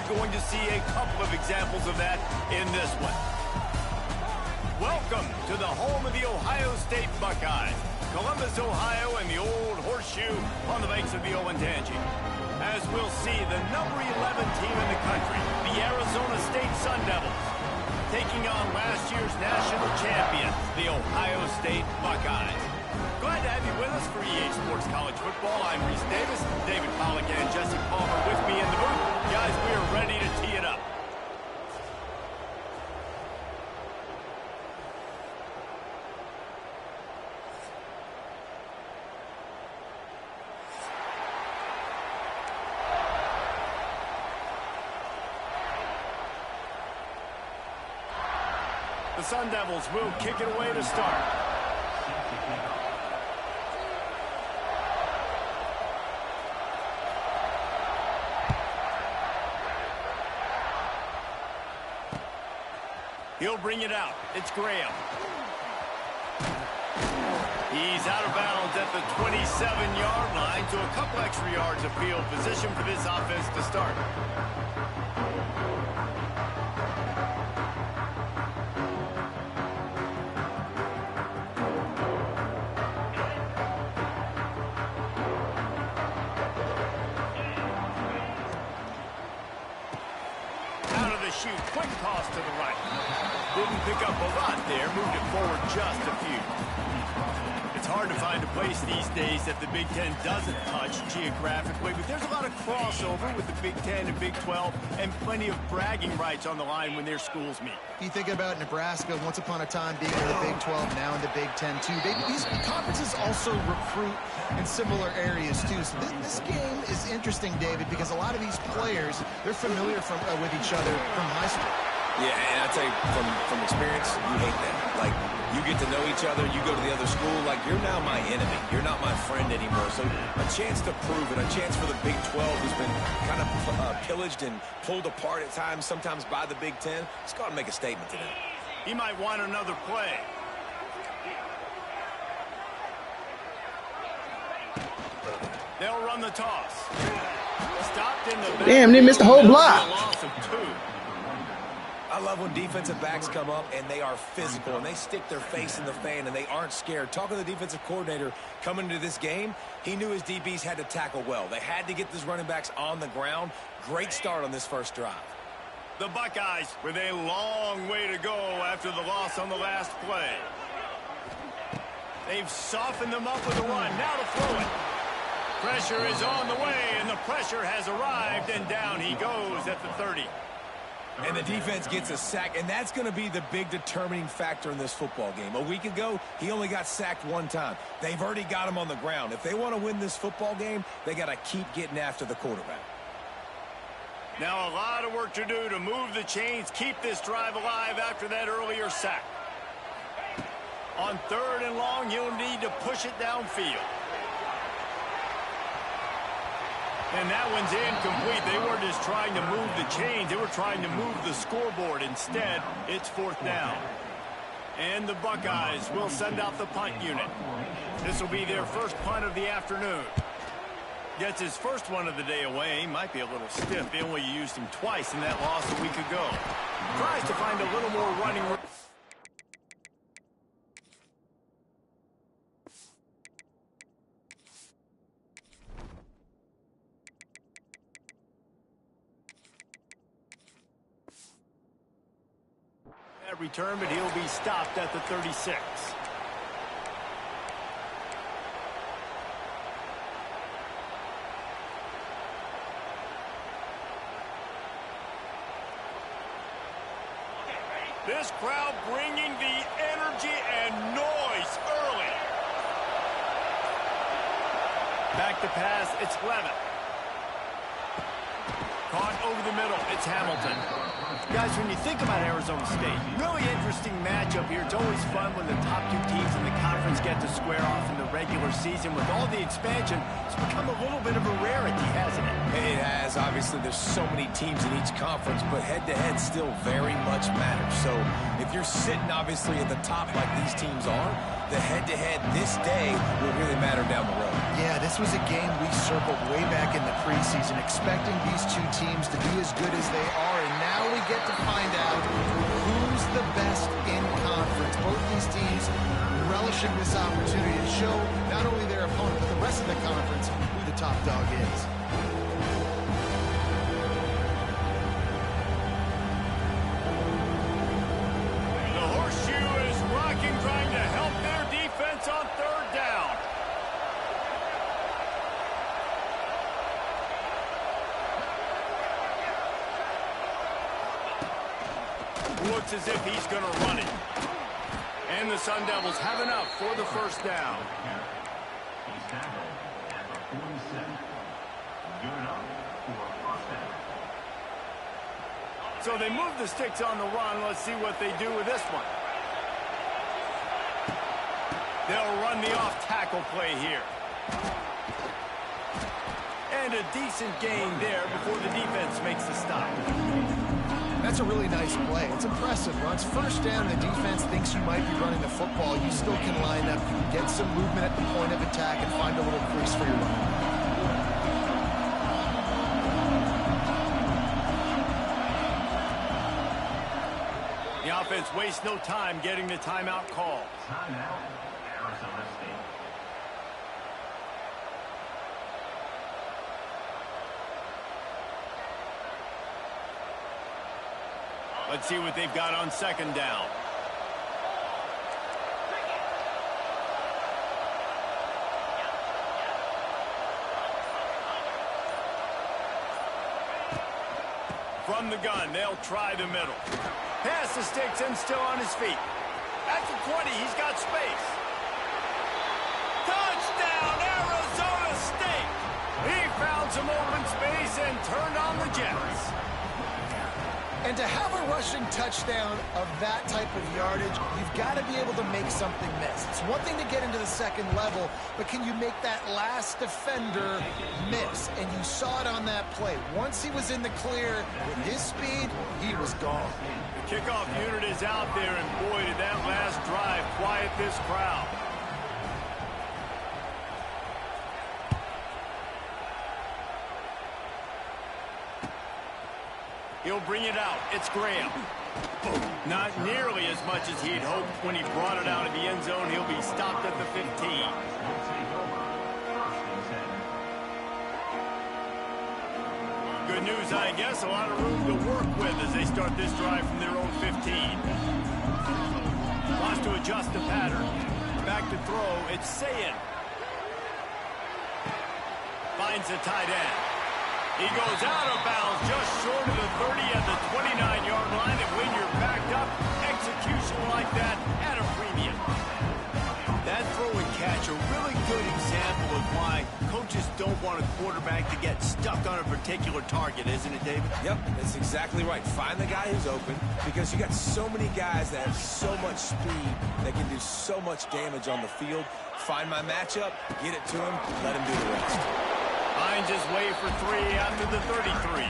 going to see a couple of examples of that in this one. Welcome to the home of the Ohio State Buckeyes, Columbus, Ohio, and the old horseshoe on the banks of the Olentangy. As we'll see, the number 11 team in the country, the Arizona State Sun Devils, taking on last year's national champions, the Ohio State Buckeyes. Glad to have you with us for EA Sports College Football. I'm Reese Davis, David Pollack, and Jesse Palmer with me in the booth. Guys, we are ready to tee it up. The Sun Devils will kick it away to start. He'll bring it out. It's Graham. He's out of bounds at the 27-yard line, so a couple extra yards of field position for this offense to start. Shoot, quick toss to the right. Didn't pick up a lot there, moved it forward just a few. It's hard to find a place these days that the Big Ten doesn't touch geographically, but there's a lot of crossover with the Big Ten and Big 12 and plenty of bragging rights on the line when their schools meet. You think about Nebraska, once upon a time being in the Big 12, now in the Big 10 too. These conferences also recruit in similar areas too. So this game is interesting, David, because a lot of these players, they're familiar with each other from high school. Yeah, and I tell you, from experience, you hate that. Like, you get to know each other, you go to the other school, like, you're now my enemy. You're not my friend anymore. So a chance to prove it, a chance for the Big 12, who's been kind of pillaged and pulled apart at times, sometimes by the Big 10. Let's go out and make a statement to them. He might want another play. They'll run the toss. Stopped in the back. Damn, they missed the whole block. Loss of 2. I love when defensive backs come up and they are physical and they stick their face in the fan and they aren't scared. Talking to the defensive coordinator coming into this game, he knew his DBs had to tackle well. They had to get these running backs on the ground. Great start on this first drive. The Buckeyes with a long way to go after the loss on the last play. They've softened them up with a run. Now to throw it. Pressure is on the way, and the pressure has arrived, and down he goes at the 30. And the defense gets a sack, and that's going to be the big determining factor in this football game. A week ago, he only got sacked one time. They've already got him on the ground. If they want to win this football game, they got to keep getting after the quarterback. Now a lot of work to do to move the chains, keep this drive alive after that earlier sack. On 3rd and long, you'll need to push it downfield. And that one's incomplete. They weren't just trying to move the chains. They were trying to move the scoreboard. Instead, it's 4th down. And the Buckeyes will send out the punt unit. This will be their first punt of the afternoon. Gets his first one of the day away. Might be a little stiff. They only used him twice in that loss a week ago. Tries to find a little more running room. Return, but he'll be stopped at the 36. This crowd bringing the energy and noise early. Back to pass, it's Levitt. Caught over the middle, it's Hamilton. Guys, when you think about Arizona State, really interesting matchup here. It's always fun when the top two teams in the conference get to square off in the regular season. With all the expansion, it's become a little bit of a rarity, hasn't it? It has. Obviously, there's so many teams in each conference, but head-to-head still very much matters. So if you're sitting, obviously, at the top like these teams are, the head-to-head this day will really matter down the road. Yeah, this was a game we circled way back in the preseason, expecting these two teams to be as good as they are, and now we get to find out who's the best in conference. Both these teams relishing this opportunity to show not only their opponent, but the rest of the conference who the top dog is. The horseshoe is rocking, trying to help their defense on third down. Looks as if he's going to run it. And the Sun Devils have enough for the first down. So they move the sticks on the run. Let's see what they do with this one. They'll run the off-tackle play here. And a decent gain there before the defense makes the stop. That's a really nice play. It's impressive. Once first down, the defense thinks you might be running the football. You still can line up, get some movement at the point of attack, and find a little crease for your run. The offense wastes no time getting the timeout call. Timeout, Arizona State. Let's see what they've got on second down. From the gun, they'll try the middle. Pass the sticks and still on his feet. At the 20, he's got space. Touchdown, Arizona State! He found some open space and turned on the Jets. And to have a rushing touchdown of that type of yardage, you've got to be able to make something miss. It's one thing to get into the second level, but can you make that last defender miss? And you saw it on that play. Once he was in the clear, with his speed, he was gone. The kickoff unit is out there, and boy, did that last drive quiet this crowd. He'll bring it out. It's Graham. Not nearly as much as he'd hoped when he brought it out of the end zone. He'll be stopped at the 15. Good news, I guess. A lot of room to work with as they start this drive from their own 15. Wants to adjust the pattern. Back to throw. It's Sayin. Finds the tight end. He goes out of bounds just short of the 30 at the 29-yard line. And when you're backed up, execution like that at a premium. That throw and catch, a really good example of why coaches don't want a quarterback to get stuck on a particular target, isn't it, David? Yep, that's exactly right. Find the guy who's open, because you got so many guys that have so much speed that can do so much damage on the field. Find my matchup, get it to him, let him do the rest. Finds his way for 3 after the 33.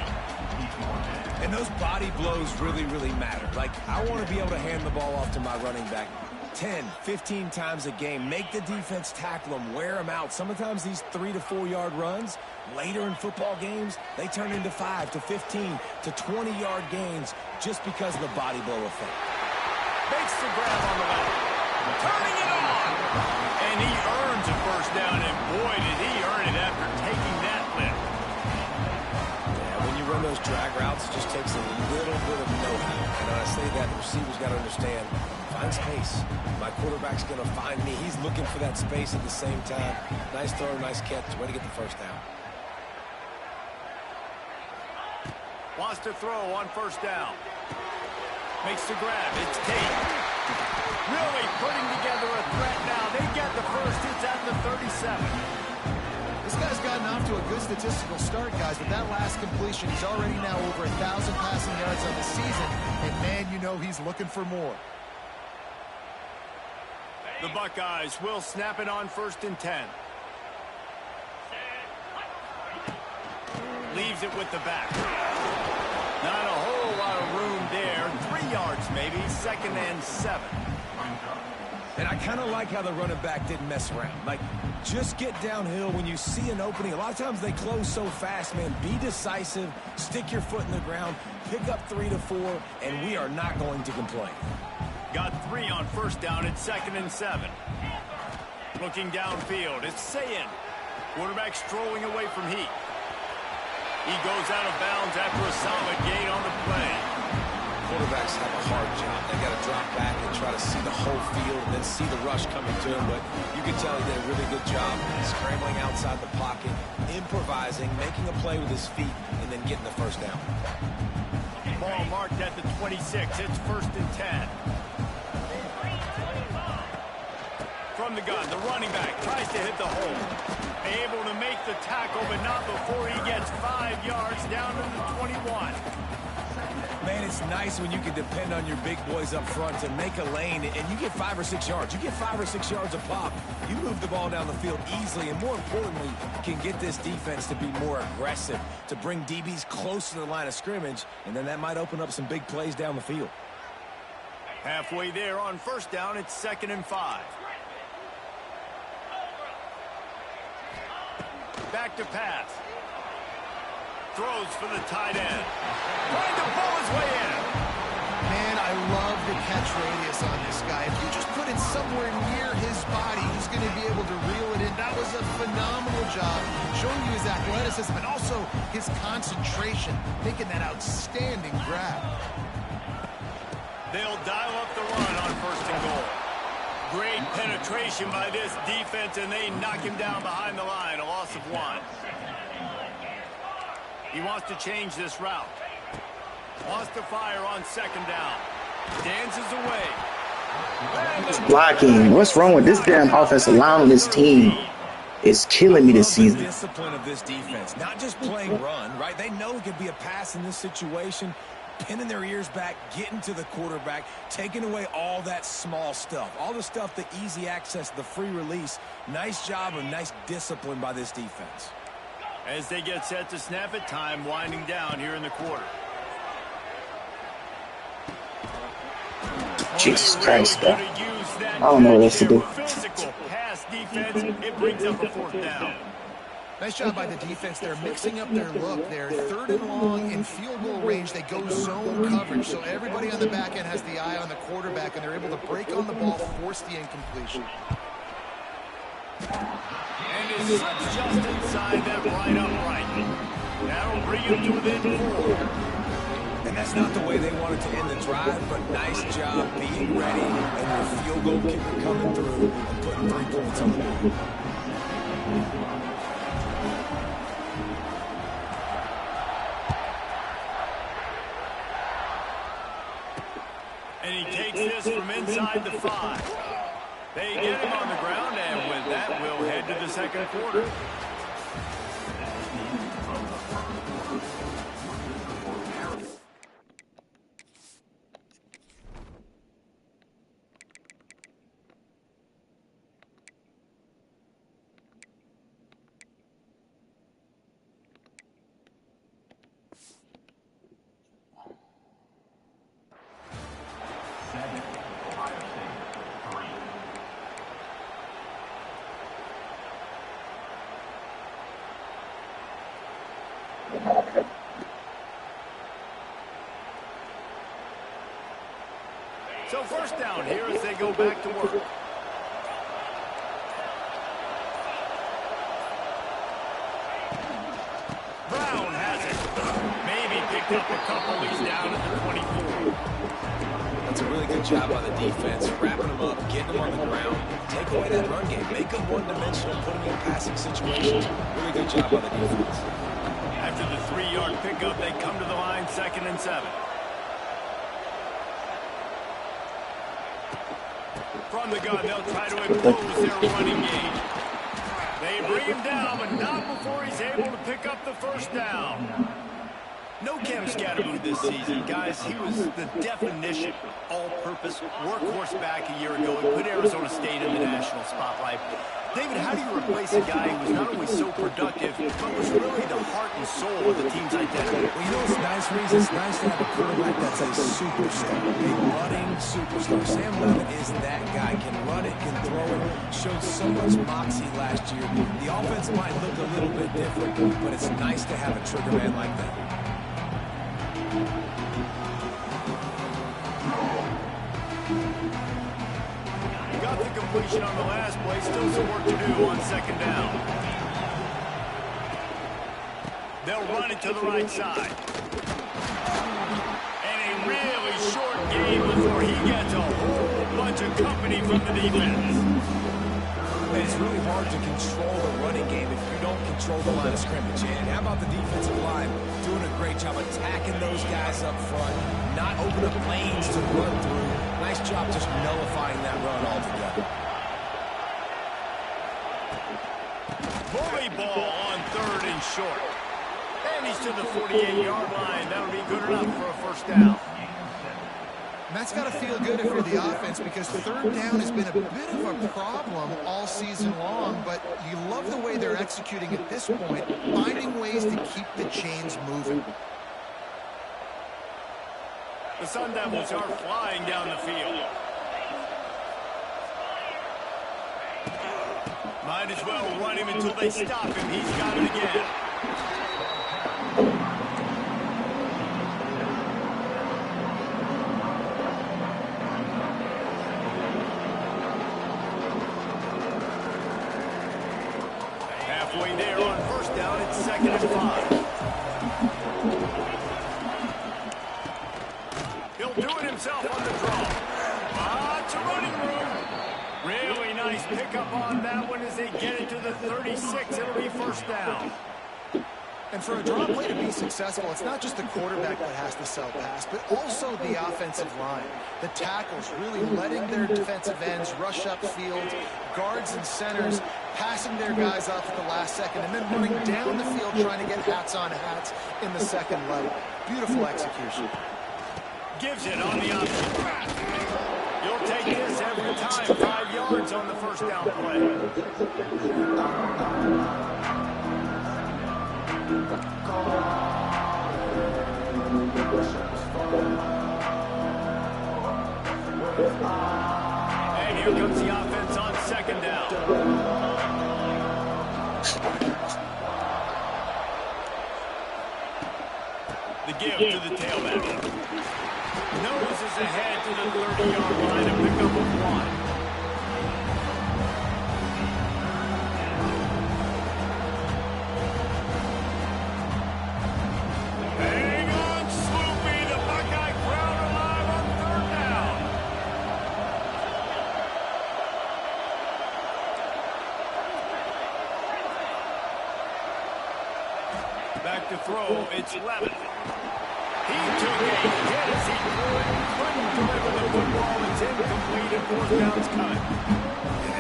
And those body blows really, really matter. Like, I want to be able to hand the ball off to my running back 10, 15 times a game. Make the defense tackle them, wear them out. Sometimes these 3 to 4 yard runs, later in football games, they turn into 5 to 15 to 20-yard gains just because of the body blow effect. Makes the grab on the left. Turning it on. And he earns a first down, and boy, did he earn it after taking that lift. Yeah, when you run those drag routes, it just takes a little bit of know-how. And when I say that, the receiver's got to understand, find space. My quarterback's going to find me. He's looking for that space at the same time. Nice throw, nice catch. Way to get the first down. Wants to throw on first down. Makes the grab. It's Tate. Really putting together a threat now. They get the first. It's at the 37. This guy's gotten off to a good statistical start, guys. With that last completion, he's already now over 1,000 passing yards on the season. And, man, you know he's looking for more. The Buckeyes will snap it on 1st and 10. Leaves it with the back. Not a whole lot of room there. 3 yards maybe. 2nd and 7. And I kind of like how the running back didn't mess around. Like, just get downhill when you see an opening. A lot of times they close so fast, man. Be decisive, stick your foot in the ground, pick up 3 to 4, and we are not going to complain. Got 3 on first down. It's 2nd and 7. Looking downfield, it's Sayin. Quarterback strolling away from Heat. He goes out of bounds after a solid gain on the play. Quarterbacks have a hard job. They got to drop back and try to see the whole field and then see the rush coming to him. But you can tell he did a really good job scrambling outside the pocket, improvising, making a play with his feet, and then getting the first down. Ball marked at the 26. It's 1st and 10. From the gun, the running back tries to hit the hole. Able to make the tackle, but not before he gets 5 yards down to the 21. Man, it's nice when you can depend on your big boys up front to make a lane, and you get 5 or 6 yards. You get 5 or 6 yards a pop. You move the ball down the field easily, and more importantly, can get this defense to be more aggressive, to bring DBs close to the line of scrimmage, and then that might open up some big plays down the field. Halfway there on first down, it's 2nd and 5. Back to pass. Throws for the tight end. Trying to pull his way in. Man, I love the catch radius on this guy. If you just put it somewhere near his body, he's going to be able to reel it in. That was a phenomenal job, showing you his athleticism and also his concentration, making that outstanding grab. They'll dial up the run on 1st and goal. Great penetration by this defense, and they knock him down behind the line. A loss of 1. He wants to change this route. Wants to fire on 2nd down. Dances away. Blocking. What's wrong with this damn offensive line on this team? It's killing me this season. The discipline of this defense, not just playing run, right? They know it could be a pass in this situation, pinning their ears back, getting to the quarterback, taking away all that small stuff, all the stuff, the easy access, the free release. Nice job and nice discipline by this defense. As they get set to snap it, time winding down here in the quarter. Jesus Christ, though. I don't know what else to do. Physical pass defense, it brings up a 4th down. Nice job by the defense. They're mixing up their look. They're 3rd and long in field goal range. They go zone coverage. So everybody on the back end has the eye on the quarterback, and they're able to break on the ball, force the incompletion. And it slips just inside that right upright. That'll bring him to within 4. And that's not the way they wanted to end the drive, but nice job being ready and your field goal kicker coming through and putting 3 points on the board. And he takes this from inside the 5. They get him on the ground, and with that, we'll head to the 2nd quarter. So 1st down here as they go back to work. Brown has it. Maybe picked up a couple. He's down at the 24. That's a really good job by the defense, wrapping them up, getting them on the ground, take away that run game, make them one-dimensional, put them in passing situations. Really good job by the defense. After the 3-yard pickup, they come to the line, 2nd and 7. From the gun, they'll try to impose their running game. They bring him down, but not before he's able to pick up the 1st down. No Cam Scatterboot this season. Guys, he was the definition all-purpose workhorse back a year ago. He put Arizona State in the national spotlight. David, how do you replace a guy who was not only so productive, but was really the heart and soul of the team's identity? Well, you know what's nice, Reese? It's nice to have a quarterback that's a superstar, a running superstar. Sam Levitt is that guy. Can run it, can throw it, showed so much moxie last year. The offense might look a little bit different, but it's nice to have a trigger man like that. Got the completion on the last play. Still some work to do on second down. They'll run it to the right side. And a really short game before he gets a whole bunch of company from the defense. And it's really hard to control the running game if you don't control the line of scrimmage. And how about the defensive line doing a great job attacking those guys up front, not open up lanes to run through. Nice job just nullifying that run altogether. Bully ball on third and short. And he's to the 48-yard line. That'll be good enough for a first down. And that's got to feel good if you're the offense, because third down has been a bit of a problem all season long, but you love the way they're executing at this point, finding ways to keep the chains moving. The Sun Devils are flying down the field. Might as well run him until they stop him. He's got it again. Halfway there on first down, it's 2nd and 5. He'll do it himself on the draw. Lots of running room. Really nice pickup on that one as they get it to the 36. It'll be first down. And for a draw play to be successful, it's not just the quarterback that has to sell pass, but also the offensive line. The tackles really letting their defensive ends rush upfield, guards and centers passing their guys off at the last second, and then running down the field trying to get hats on hats in the second level. Beautiful execution. Gives it on the option. You'll take this every time. 5 yards on the first down play. And here comes the offense on second down. The give to the tailback. Noses ahead to the 30-yard line, a pickup of 1. Hang on, Sloopy. The Buckeye crowd alive on third down. Back to throw. It's Levitt. He took a hit as he couldn't deliver the football. It's incomplete and fourth down's coming.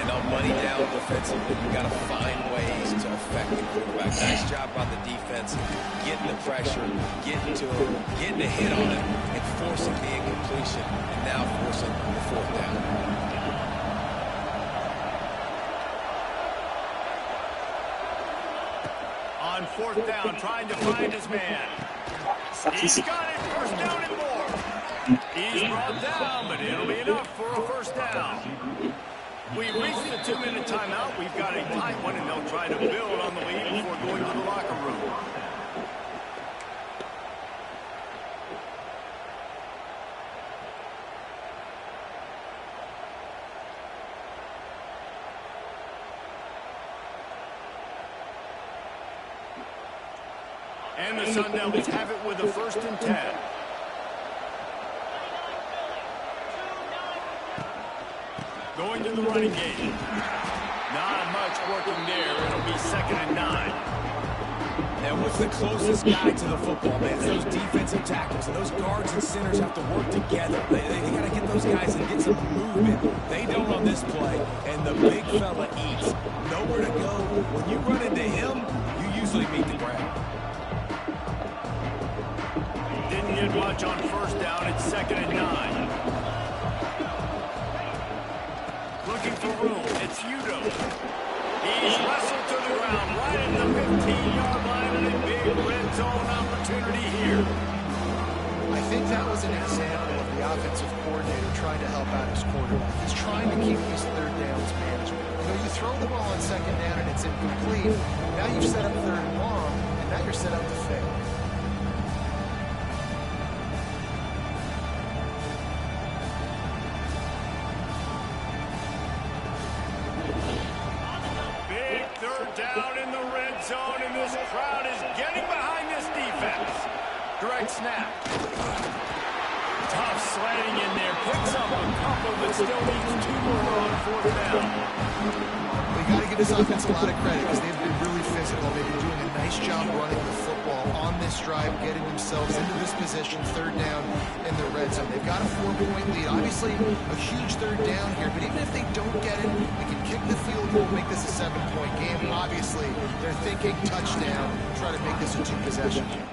And on money down defensively, you got to find ways to affect the quarterback. Nice job by the defense, getting the pressure, getting to him, getting a hit on him, and forcing the incompletion, and now forcing the fourth down. On fourth down, trying to find his man. He's got it, first down and more. He's brought down, but it'll be enough for a first down. We've reached the 2-minute timeout. We've got a tight one, and they'll try to build on the lead before going to the locker room. And the Sun Devils have it with a 1st and 10. Going to the running game. Not much working there. It'll be 2nd and 9. And what's the closest guy to the football, man? It's those defensive tackles, and those guards and centers have to work together. They got to get those guys and get some movement. They don't on this play, and the big fella eats. Nowhere to go. When you run into him, you usually meet the ground. get much on first down. It's 2nd and 9. Looking for room. It's Udo. He's wrestled to the ground right at the 15-yard line, and a big red zone opportunity here. I think that was an example of the offensive coordinator trying to help out his quarterback. He's trying to keep these third downs manageable. You know, you throw the ball on 2nd down and it's incomplete. Now you've set up 3rd and long, and now you're set up to fail. Big 3rd down in the red zone, and this crowd is getting behind this defense. Direct snap. Tough slanting in there. Picks up a couple, but still needs 2 more on 4th down. We got to give this offense a lot of credit because they've been really physical. They've been doing a nice job running the football on this drive, getting themselves into this position, 3rd down in the red zone. They've got a 4-point lead. Obviously, a huge 3rd down here, but even if they don't get it, they can kick the field goal, make this a 7-point game. Obviously, they're thinking touchdown, try to make this a 2-possession game.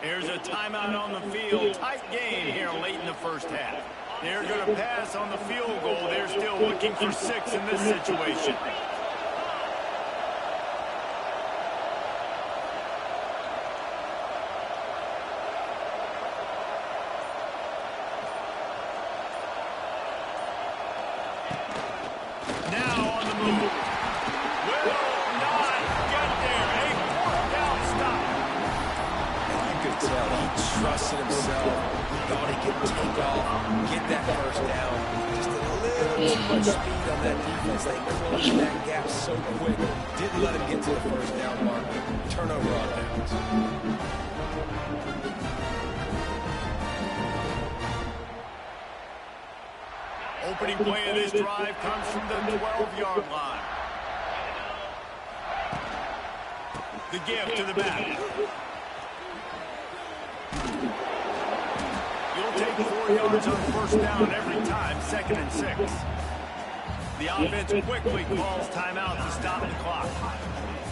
Here's a timeout on the field. Tight game here late in the first half. They're going to pass on the field goal. They're still looking for 6 in this situation. Now on the move. Will not get there. A 4th down stop. You could tell he trusted himself. He thought he could take off, get that 1st down. Just a little too much speed on that defense. They closed that gap so quick. Didn't let him get to the 1st down mark. Turnover on downs. Opening play of this drive comes from the 12-yard line. The give to the back. You'll take 4 yards on 1st down every time, 2nd and 6. The offense quickly calls timeout to stop the clock.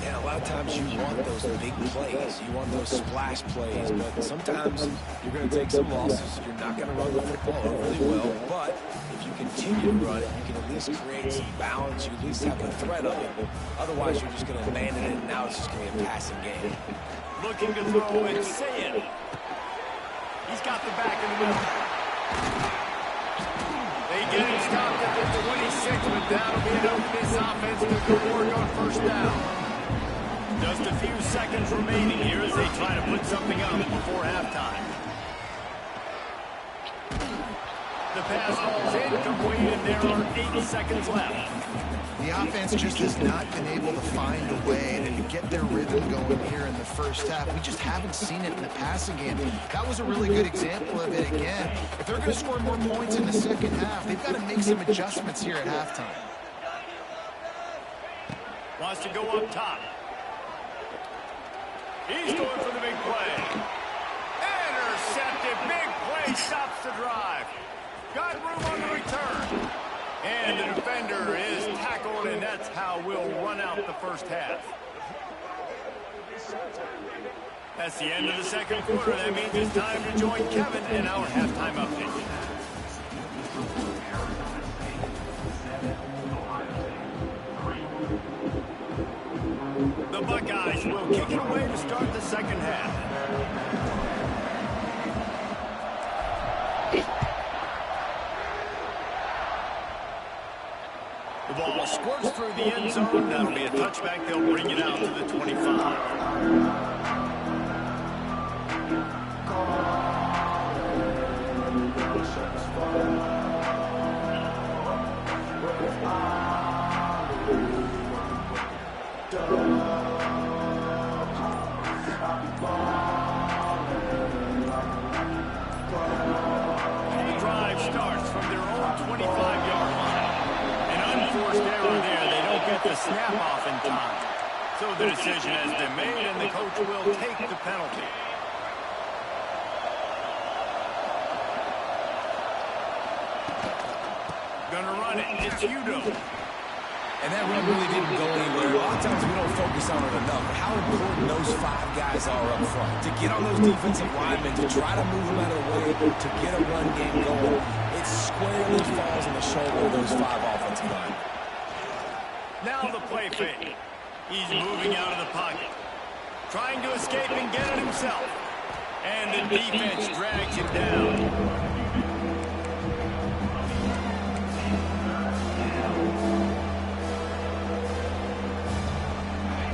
Yeah, a lot of times you want those big plays. You want those splash plays, but sometimes you're going to take some losses. You're not going to run the football overly well, but if you continue to run it, you can at least create some balance. You at least have the threat of it. Otherwise, you're just going to abandon it, and now it's just going to be a passing game. Looking to throw and say it. He's got the back in the middle. They get him stopped at the 26, but that'll be enough for this offense to go work on 1st down. Just a few seconds remaining here as they try to put something up before halftime. The pass falls incomplete, and there are 8 seconds left. The offense just has not been able to find a way to get their rhythm going here in the first half. We just haven't seen it in the passing game. That was a really good example of it again. If they're going to score more points in the second half, they've got to make some adjustments here at halftime. Wants to go up top. He's going for the big play. Intercepted. Big play stops the drive. Got room on the return. And the defender is tackled, and that's how we'll run out the first half. That's the end of the second quarter. That means it's time to join Kevin in our halftime update. The Buckeyes will kick it away to start the second half. The ball squirts through the end zone. That'll be a touchback. They'll bring it out to the 25. The drive starts from their own 25-yard line. An unforced error there. They don't get the snap off in time. So the decision has been made, and the coach will take the penalty. Gonna run it. It's Udo. And that run really didn't go anywhere. A lot of times we don't focus on it enough. But how important those 5 guys are up front. To get on those defensive linemen, to try to move them out of the way, to get a run game going, it squarely falls on the shoulder of those 5 offensive linemen. Now the play fake. He's moving out of the pocket. Trying to escape and get it himself. And the defense drags him down.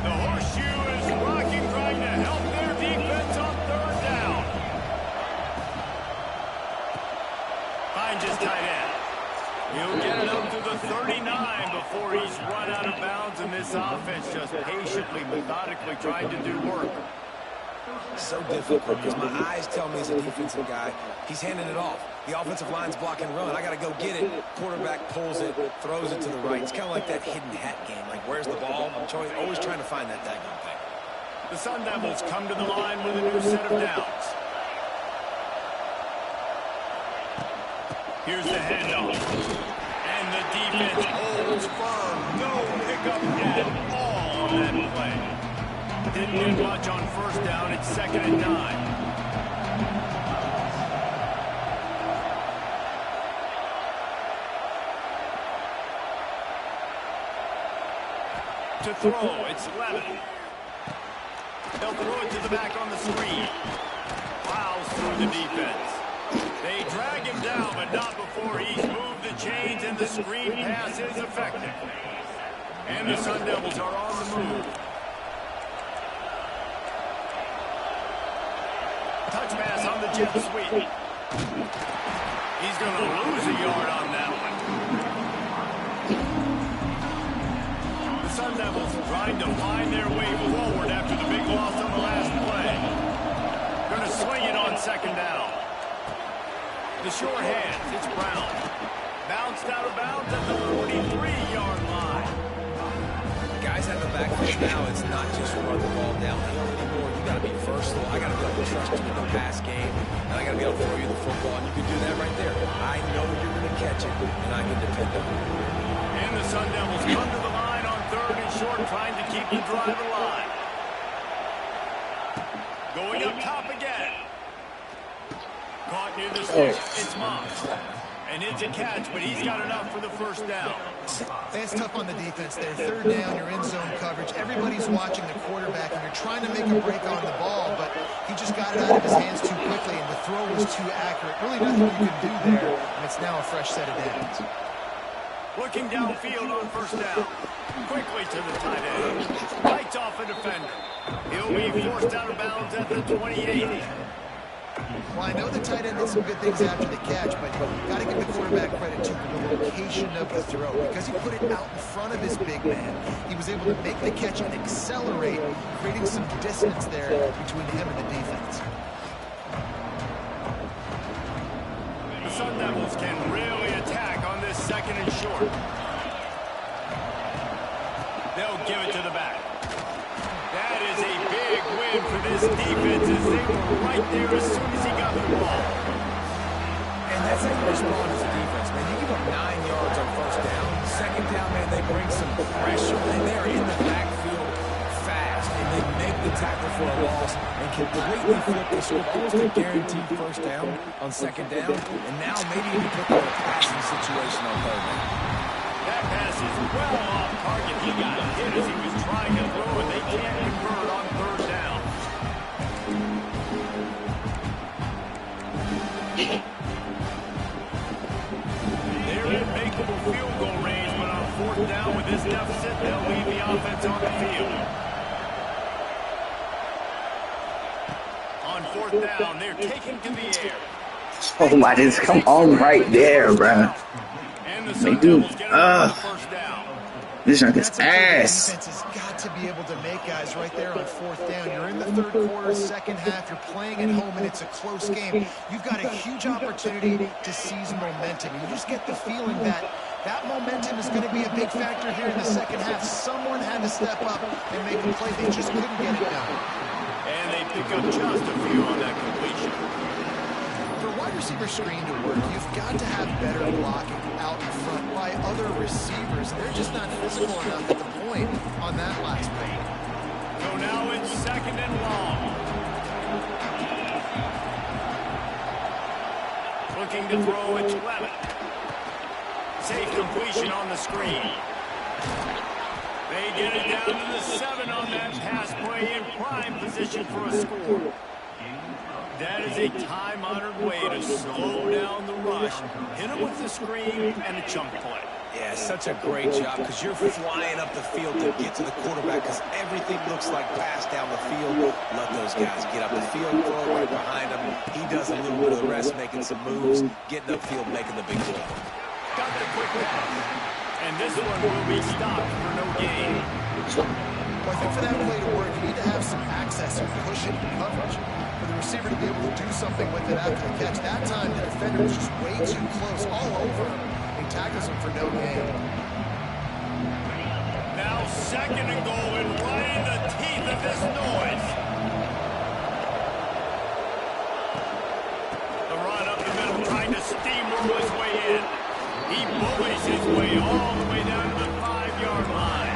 The horseshoe is rocking, trying to help their defense on 3rd down. Finds his tight end. He'll get it up to the 39 before he's run out of bounds, and this offense just patiently, methodically trying to do work. So difficult because my eyes tell me as a defensive guy, he's handing it off. The offensive line's block and run. I got to go get it. Quarterback pulls it, throws it to the right. It's kind of like that hidden hat game. Like, where's the ball? I'm always trying to find that daggone thing. The Sun Devils come to the line with a new set of downs. Here's the handoff. And the defense holds firm. No pickup at all on that play. Didn't get much on 1st down. It's 2nd and 9. To throw, it's Levin. They'll throw it to the back on the screen. Plows through the defense. They drag him down, but not before he's moved the chains, and the screen pass is effective. And the Sun Devils are on the move. Touch pass on the jet sweep. He's going to lose a yard on that one. The Sun Devils trying to find their way forward after the big loss on the last play. Going to swing it on 2nd down. The short hands, it's Brown. Bounced out of bounds at the 43-yard line. Guys at the backfield now, it's not just run the ball downhill anymore. You got to be versatile. I got to be able to trust you in the pass game, and I got to be able to throw you the football, and you can do that right there. I know you're going to catch it, and I can depend on it. And the Sun Devils come to the line on 3rd and short, trying to keep the drive alive. Going up top again. Caught near the stick. It's Moss. And it's a catch, but he's got enough for the 1st down. It's tough on the defense there. 3rd down, you're in zone coverage. Everybody's watching the quarterback, and you're trying to make a break on the ball, but he just got it out of his hands too quickly, and the throw was too accurate. Really nothing you can do there, and it's now a fresh set of downs. Looking downfield on 1st down. Quickly to the tight end. Bites off a defender. He'll be forced out of bounds at the 28. Well, I know the tight end did some good things after the catch, but got to give the quarterback credit to the location of the throw. Because he put it out in front of his big man, he was able to make the catch and accelerate, creating some distance there between him and the defense. The Sun Devils can really attack on this 2nd and short. They'll give it to the back. That is a big win for this defense as they were right there as soon as he got the ball. And that's how you respond as a defense, man. You give up 9 yards on 1st down. 2nd down, man, they bring some pressure. And they are in the backfield fast, and they make the tackle for a loss and completely flip the script. Almost a guaranteed 1st down on 2nd down. And now maybe you can put them in a passing situation on 3rd down. That pass is well off target. He got hit as he was trying to throw, and they can't convert on 3rd down. They're in makeable field goal range, but on 4th down with this deficit, they'll leave the offense on the field. On 4th down, they're taken to the air. Oh my, just come on right there, bro. They do. This junk is ass. Defense has got to be able to make guys right there on 4th down. You're in the 3rd quarter, 2nd half. You're playing at home, and it's a close game. You've got a huge opportunity to seize momentum. You just get the feeling that that momentum is going to be a big factor here in the 2nd half. Someone had to step up and make a play. They just couldn't get it done. And they pick up just a few on that completion. For what wide receiver screen to work, you've got to have better blocking out in front by other receivers. They're just not physical enough at the point on that last play. So now it's 2nd and long. Looking to throw it to Levin. Safe completion on the screen. They get it down to the 7 on that pass play in prime position for a score. That is a time-honored way to slow down the rush. Hit him with the screen and a chunk play. Yeah, such a great job because you're flying up the field to get to the quarterback because everything looks like pass down the field. Let those guys get up the field, throw right behind him. He does a little bit of the rest, making some moves, getting upfield, making the big play. Got the quick pass. And this one will be stopped for no gain. Well, I think for that play to work, you need to have some access and push it in coverage. For the receiver to be able to do something with it after the catch. That time, the defender was just way too close, all over him. He tackles him for no gain. Now 2nd and goal, and right in the teeth of this noise. The run up the middle, trying to steamroll his way in. He bullies his way all the way down to the 5-yard line.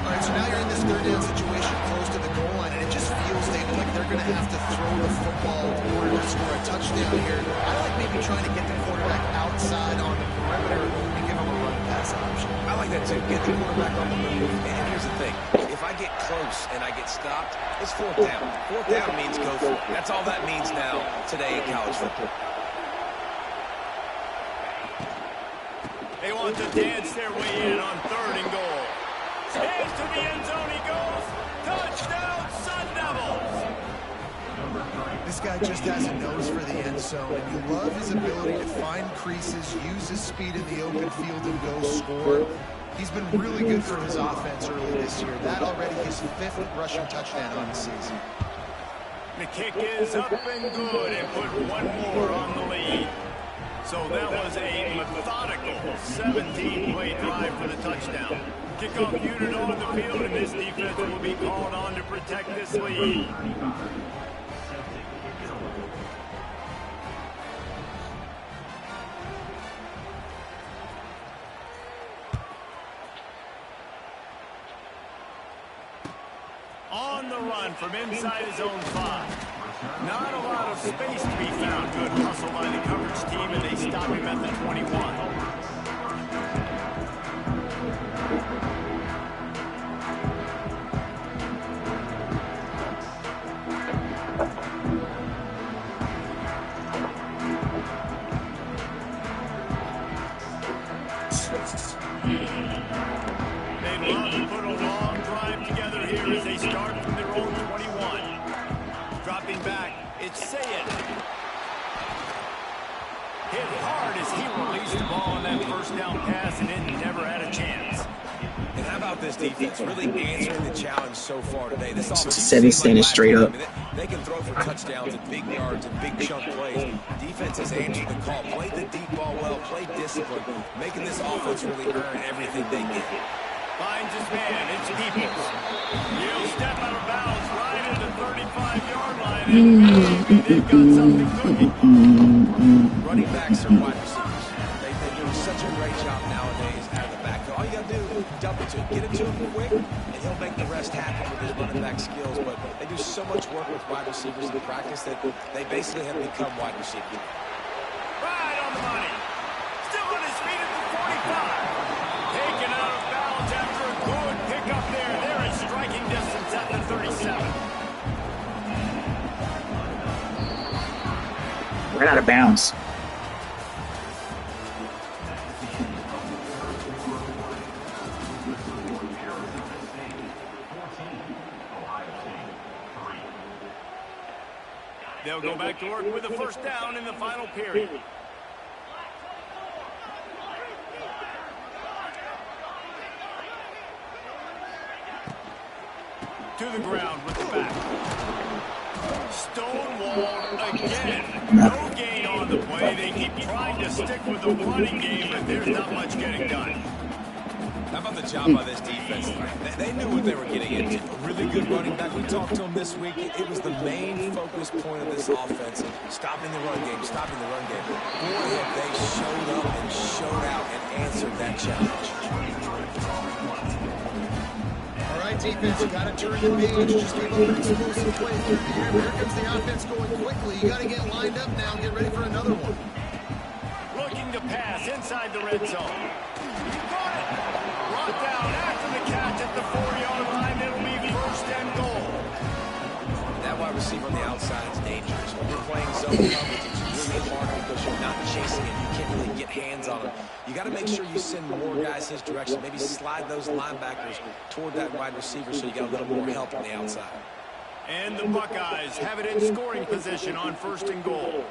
All right, so now you're in this 3rd down situation close to the goal line, and it just feels, David, like they're going to have to throw the football in order to score a touchdown here. I like maybe trying to get the quarterback outside on the perimeter and give him a run pass option. I like that too. Get the quarterback on the move. And here's the thing. If I get close and I get stopped, it's 4th down. 4th down means go for it. That's all that means now today in college football. They want to dance their way in on 3rd and goal. Stands to the end zone he goes. Touchdown, Sun Devils! This guy just has a nose for the end zone, and you love his ability to find creases, use his speed in the open field, and go score. He's been really good for his offense early this year. That already his 5th rushing touchdown on the season. The kick is up and good, and put one more on the lead. So that was a methodical 17-play drive for the touchdown. Kickoff unit on the field, and this defense will be called on to protect this lead. On the run from inside his own 5. Not a lot of space to be found. Good hustle by the coverage team, and they stop him at the 21. They'd love to put a long drive together here as they start from their own 21. Dropping back, it's Sayed. Hit hard as he released the ball on that 1st down pass, and it never had a chance. And how about this defense really answering the challenge so far today? This offense Seven standing straight up. They can throw for touchdowns and big yards and big chunk plays. Defense has answered the call. Play the deep ball well, play discipline, making this offense really earn everything they get. Finds his man, it's Peoples. He'll step out of bounds right at the 35-yard line, and maybe they've got something cooking. Running backs are wide receivers. They do such a great job nowadays out of the backfield. All you got to do is dump it to him, get it to him quick, and he'll make the rest happen with his running back skills. But they do so much work with wide receivers in practice that they basically have become wide receivers. Right on the money. Still on his feet at the 45. Taken out of bounds after a good pickup there. They're in striking distance at the 37. Right out of bounds. They'll go back to work with a 1st down in the final period. To the ground with the back. Stonewalled again. No gain on the play. They keep trying to stick with the running game, but there's not much getting done. How about the job by this defense? They knew what they were getting into. A really good running back. We talked to him this week. It was the main focus point of this offense. Stopping the run game, stopping the run game. Boy, have they showed up and showed out and answered that challenge. All right, defense, you got to turn the page. Just gave up an explosive play through the air. Here comes the offense going quickly. You got to get lined up now and get ready for another one. Looking to pass inside the red zone. Got it. Brought down after the catch at the 4-yard line. It'll be first and goal. That wide receiver on the outside is dangerous. When you're playing zone coverage, it's really hard because you're not chasing him. You can't really get hands on him. You got to make sure you send more guys his direction. Maybe slide those linebackers toward that wide receiver so you got a little more help on the outside. And the Buckeyes have it in scoring position on first and goal.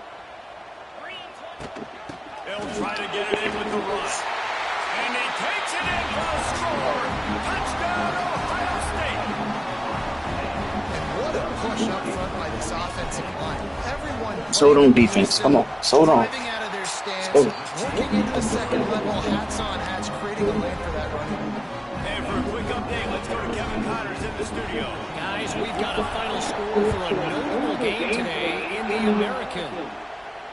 They'll try to get it in with the run. And he takes it in for the score. Touchdown, Ohio State. And what a push up front by this offensive line. Everyone Sold on defense. Come on. Sold on. driving out of their stance, working into the second level, hats on hats, creating a lane for that running. And for a quick update, let's go to Kevin Connors in the studio. Guys, we've got a final score for a notable game today in the American.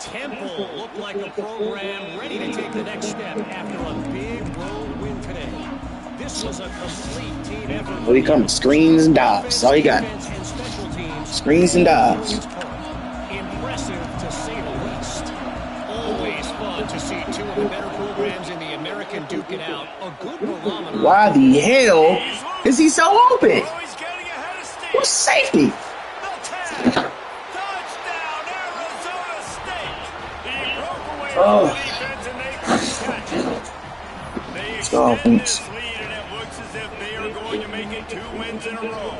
Temple looked like a program ready to take the next step after a big road win today. This was a complete team effort. What are you coming? Screens and dives. That's all you got. Screens and dives. Impressive to say the least. Always fun to see two of the better programs in the American duke it out. A good barometer. Why the hell is he so open? Oh, he's getting ahead of Steve. Who's safety? Touchdown, Arizona State. He broke away from Oh. the defense and they couldn't catch it. They go, extended offense. this lead, and it looks as if they are going to make it 2 wins in a row.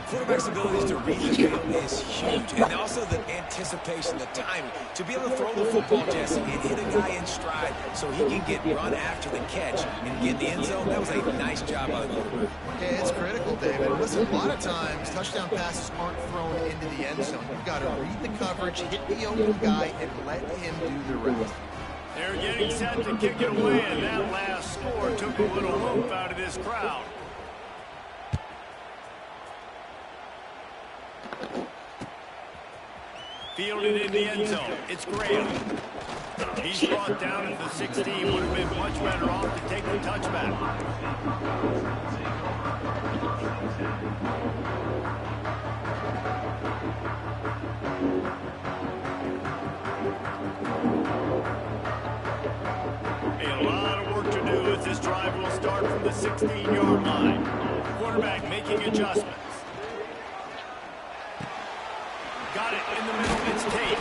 Quarterback's abilities to read the field is huge. And also the anticipation, the timing. To be able to throw the football, Jesse, and hit a guy in stride so he can get run after the catch and get in the end zone, that was a nice job by the quarterback. Yeah, it's critical, David. Listen, a lot of times, touchdown passes aren't thrown into the end zone. You've got to read the coverage, hit the open guy, and let him do the rest. They're getting set to kick it away, and that last score took a little hope out of this crowd. Fielded in the end zone. It's Graham. He's brought down at the 16. Would have been much better off to take the touchback. A lot of work to do as this drive will start from the 16-yard line. Quarterback making adjustments. Got it in the middle. It's Tate.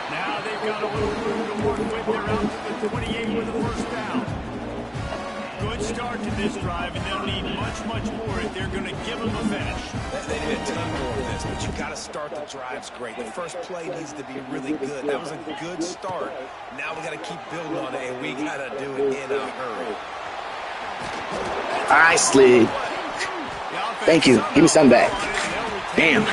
Now they've got a little room to work with. They're out to the 28 with a first down. Good start to this drive, and they'll need much, much more if they're going to give them a finish. They need a ton more of this, but you've got to start the drives great. The first play needs to be really good. That was a good start. Now we got to keep building on it, and we got to do it in a hurry. All right, Slid. Thank you. Give me some back. Damn.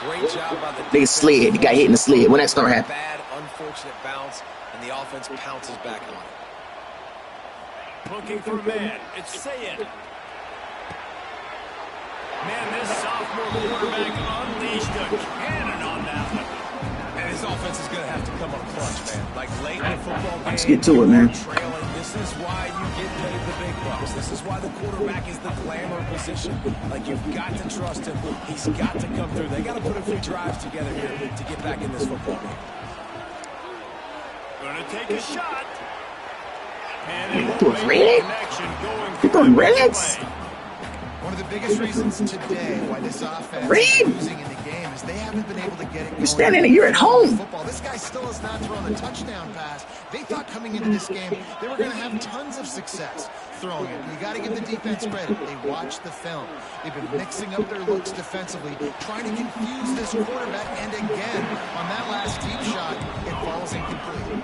Great job by the Nigga slid. He got hit in the slid. When that start happening? Bad, unfortunate bounce, and the offense pounces back on it. Looking for a man. It's Sayed. Man, this sophomore quarterback unleashed a cannon on that one. And his offense is going to have to come up clutch, man. Like late in the football game. Let's get to it, man. Trailing. This is why you get paid the big bucks. This is why the quarterback is the glamour position. Like, you've got to trust him. He's got to come through. They got to put a few drives together here to get back in this football game. Going to take a shot. And You doing red? You doing reds? One of the biggest reasons today wwhy this offense Reed. is losing in the game is they haven't been able to get it going. You're standing there. You're at home. Football. This guy still has not thrown a touchdown pass. They thought coming into this game they were going to have tons of success throwing it. You got to give the defense credit. They watched the film. They've been mixing up their looks defensively, trying to confuse this quarterback. And again, on that last deep shot, it falls incomplete.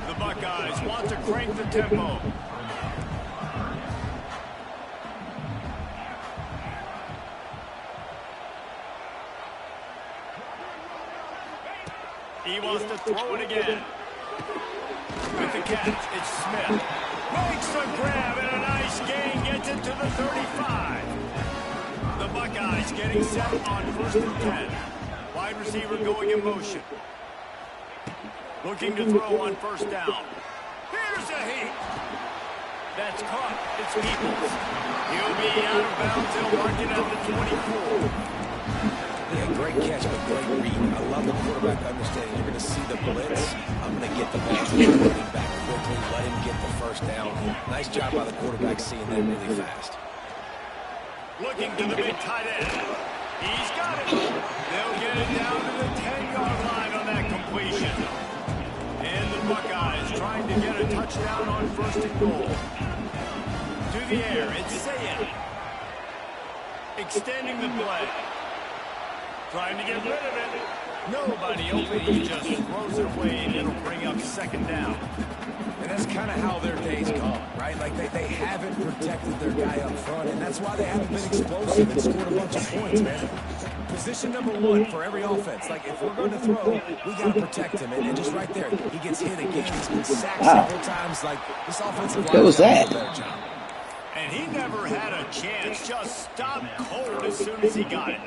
The Buckeyes want to crank the tempo. He wants to throw it again. With the catch, it's Smith. Makes the grab and a nice gain, gets it to the 35. The Buckeyes getting set on 1st and 10. Wide receiver going in motion. Looking to throw on 1st down. Here's a heat. That's caught. It's Peoples. He'll be out of bounds. He'll mark it at the 24. Yeah, great catch, but great read. I love the quarterback understanding. You're going to see the blitz. I'm going to get the ball to the running back quickly. Let him get the 1st down. Nice job by the quarterback seeing that really fast. Looking to the big tight end. He's got it. They'll get it down to the 10-yard line on that completion. And the Buckeyes trying to get a touchdown on 1st and goal. To the air, it's Sayed. Extending the play. Trying to get rid of it. Nobody open. He just throws it away, and it'll bring up 2nd down. And that's kind of how their day's gone, right? Like they haven't protected their guy up front, and that's why they haven't been explosive and scored a bunch of points, man. Position number 1 for every offense. Like, if we're going to throw, we got to protect him. And just right there, he gets hit again. He's been sacked several times. Like, this offensive line has done a better job. And he never had a chance. Just stopped cold as soon as he got it.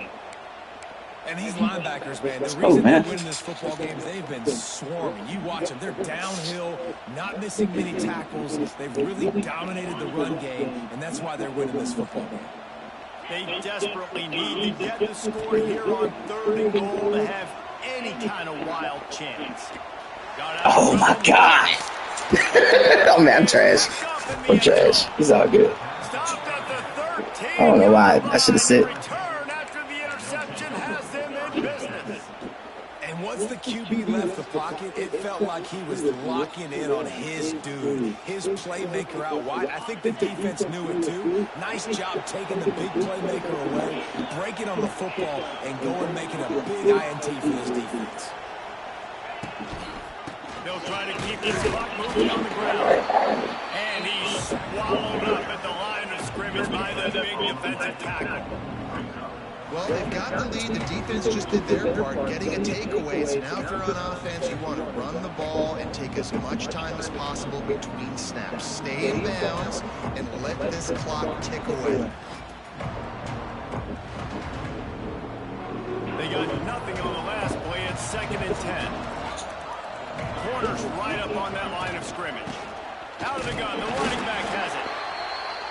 And these linebackers, man, the reason they're winning this football game is they've been swarming. You watch them. They're downhill, not missing many tackles. They've really dominated the run game, and that's why they're winning this football game. They desperately need to get the score here on 3rd and goal to have any kind of wild chance. Oh, my God. Oh, man, I'm trash. I'm trash. It's all good. I don't know why. I should have said. And once the QB left the pocket, it felt like he was locking in on his dude, his playmaker out wide. I think the defense knew it too. Nice job taking the big playmaker away, breaking on the football, and going making a big INT for this defense. They'll try to keep this clock moving on the ground. And he's swallowed up at the line of scrimmage by the big defensive tackle. Well, they've got the lead. The defense just did their part, getting a takeaway. So now if you're on offense, you want to run the ball and take as much time as possible between snaps. Stay in bounds and let this clock tick away. They got nothing on the last play. It's 2nd and 10. Corners right up on that line of scrimmage. Out of the gun. The running back has it.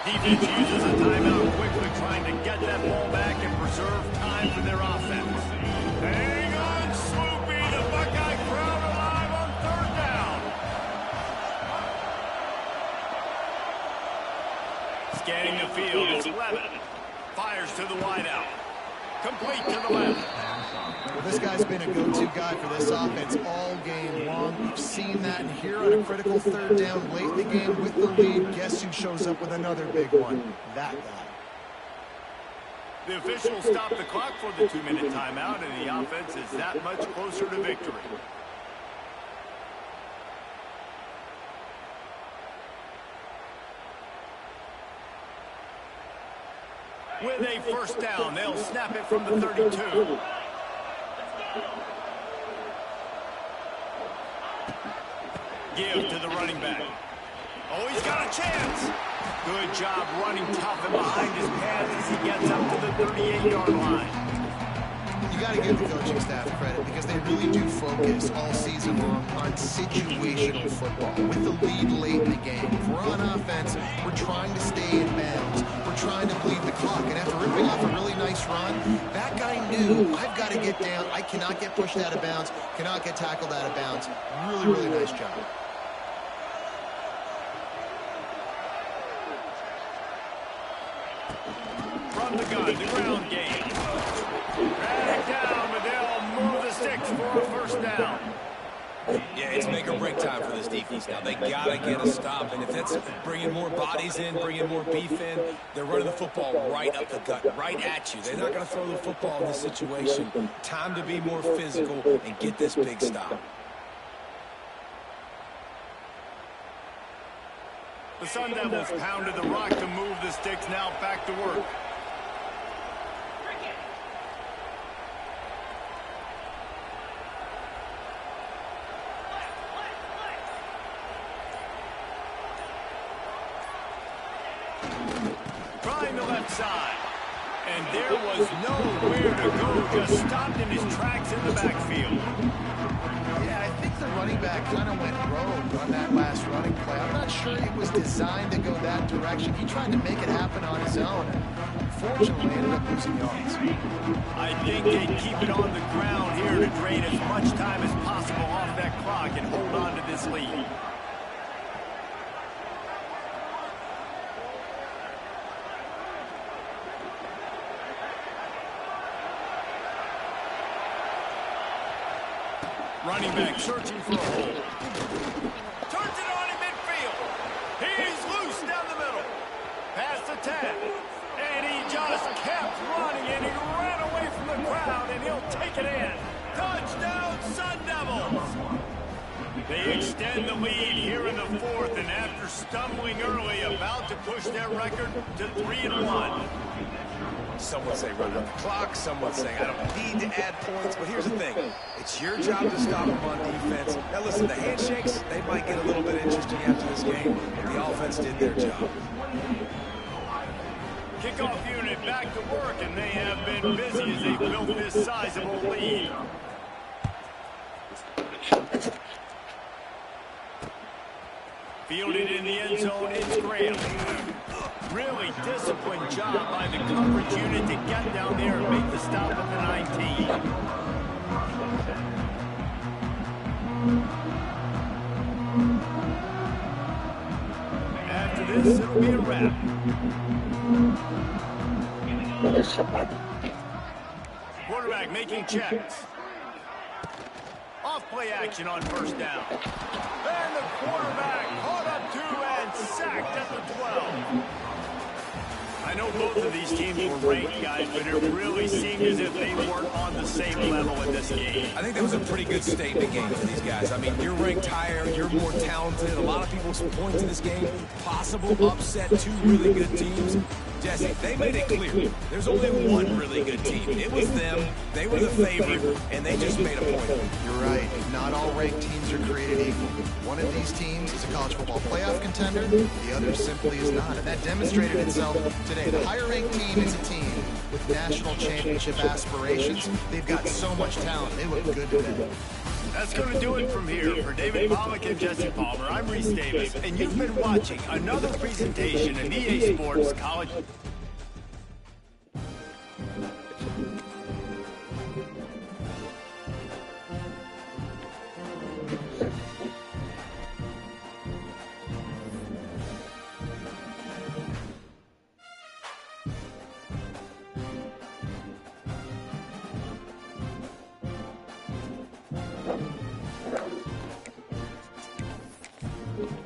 Defense uses a timeout quickly, trying to get that ball back and preserve time for their offense. Hang on, Swoopy. The Buckeye crowd alive on 3rd down. Scanning the field, it's Levin. Fires to the wideout. Complete to the left. Well, this guy's been a go-to guy for this offense all game long. We've seen that, and here on a critical 3rd down late in the game with the lead, guess who shows up with another big one? That guy. The officials stop the clock for the 2-minute timeout, and the offense is that much closer to victory. With a 1st down, they'll snap it from the 32. Give to the running back. Oh, he's got a chance. Good job running tough and behind his pads as he gets up to the 38-yard line. You got to give the coaching staff credit because they really do focus all season long on situational football. With the lead late in the game, if we're on offense, we're trying to stay in bounds. We're trying to bleed the clock. And after ripping off a really nice run, that guy knew, I've got to get down. I cannot get pushed out of bounds, cannot get tackled out of bounds. Really, really nice job. From the gun, the ground game. Drag down, but they'll move the sticks for a 1st down. Yeah, it's make or break time for this defense now. They got to get a stop, and if that's bringing more bodies in, bringing more beef in, they're running the football right up the gut, right at you. They're not going to throw the football in this situation. Time to be more physical and get this big stop. The Sun Devils pounded the rock to move the sticks, now back to work. outside. And there was nowhere to go, just stopped in his tracks in the backfield. Yeah, I think the running back kind of went rogue on that last running play. I'm not sure it was designed to go that direction. He tried to make it happen on his own. Unfortunately, ended up losing yards. I think they keep it on the ground here to drain as much time as possible off that clock and hold on to this lead. Running back searching for a hole. Turns it on in midfield. He's loose down the middle. Past the tag. And he just kept running, and he ran away from the crowd, and he'll take it in. Touchdown, Sun Devils! They extend the lead here in the fourth, and after stumbling early, about to push their record to 3-1. Some would say run out the clock. Some would say I don't need to add points. But here's the thing. It's your job to stop them on defense. Now, listen, the handshakes, they might get a little bit interesting after this game. But the offense did their job. Kickoff unit back to work, and they have been busy as they built this sizable lead. Fielded in the end zone, it's Graham. Really disciplined job by the coverage unit to get down there and make the stop at the 19. After this, it'll be a wrap. Quarterback making checks. Off-play action on first down. And the quarterback caught up to and sacked at the 12. I know both of these teams were ranked, guys, but it really seemed as if they weren't on the same level in this game. I think that was a pretty good statement game for these guys. I mean, you're ranked higher, you're more talented. A lot of people point to this game. Possible upset, two really good teams. Jesse, they made it clear. There's only one really good team. It was them. They were the favorite, and they just made a point of it. You're right. Not all ranked teams are created equal. One of these teams is a college football playoff contender. The other simply is not. And that demonstrated itself today. The higher-ranked team is a team with national championship aspirations. They've got so much talent. They look good today. That's going to do it from here. For David Pollack and Jesse Palmer, I'm Reese Davis, and you've been watching another presentation of EA Sports College.